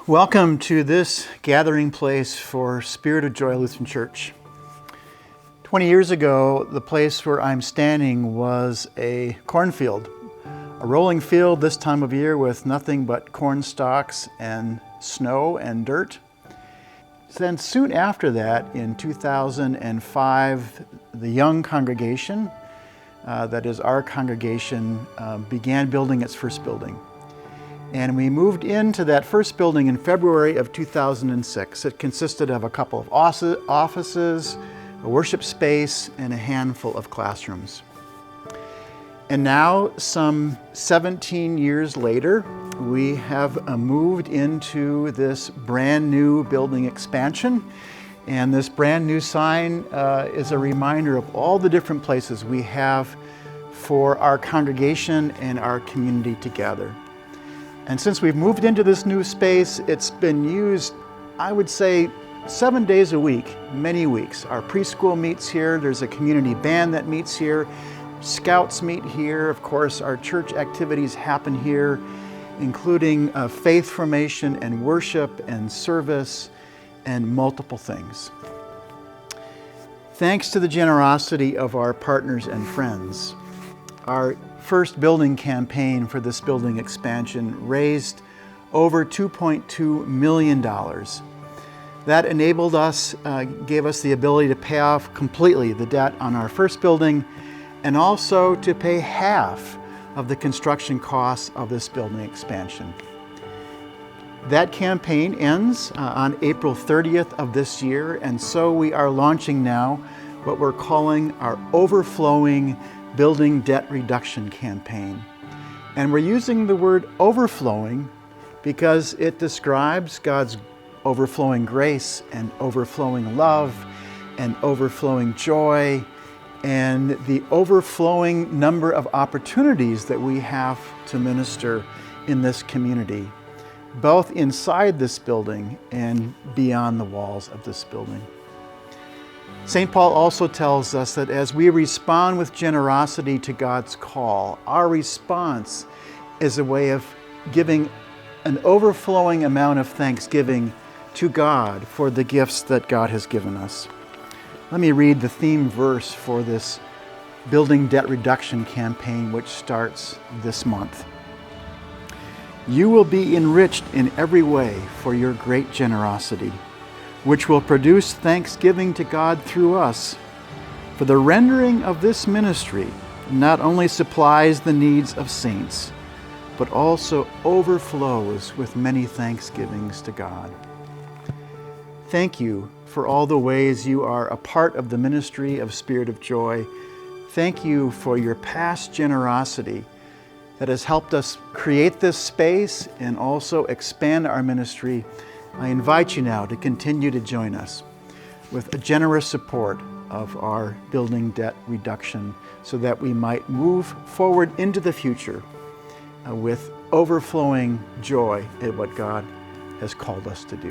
Welcome to this gathering place for Spirit of Joy Lutheran Church. 20 years ago, the place where I'm standing was a cornfield, a rolling field this time of year with nothing but corn stalks and snow and dirt. Then soon after that, in 2005, the young congregation, that is our congregation, began building its first building. And we moved into that first building in February of 2006. It consisted of a couple of offices, a worship space, and a handful of classrooms. And now, some 17 years later, we have moved into this brand new building expansion. And this brand new sign is a reminder of all the different places we have for our congregation and our community to gather. And since we've moved into this new space, it's been used, I would say, 7 days a week, many weeks. Our preschool meets here, there's a community band that meets here, scouts meet here, of course our church activities happen here, including faith formation and worship and service and multiple things. Thanks to the generosity of our partners and friends, our first building campaign for this building expansion raised over $2.2 million. That enabled us, gave us the ability to pay off completely the debt on our first building and also to pay half of the construction costs of this building expansion. That campaign ends on April 30th of this year, and so we are launching now what we're calling our Overflowing Building Debt Reduction Campaign. And we're using the word overflowing because it describes God's overflowing grace and overflowing love and overflowing joy and the overflowing number of opportunities that we have to minister in this community, both inside this building and beyond the walls of this building. St. Paul also tells us that as we respond with generosity to God's call, our response is a way of giving an overflowing amount of thanksgiving to God for the gifts that God has given us. Let me read the theme verse for this Building Debt Reduction campaign, which starts this month. You will be enriched in every way for your great generosity, which will produce thanksgiving to God through us. For the rendering of this ministry not only supplies the needs of saints, but also overflows with many thanksgivings to God. Thank you for all the ways you are a part of the ministry of Spirit of Joy. Thank you for your past generosity that has helped us create this space and also expand our ministry. I invite you now to continue to join us with a generous support of our building debt reduction so that we might move forward into the future with overflowing joy at what God has called us to do.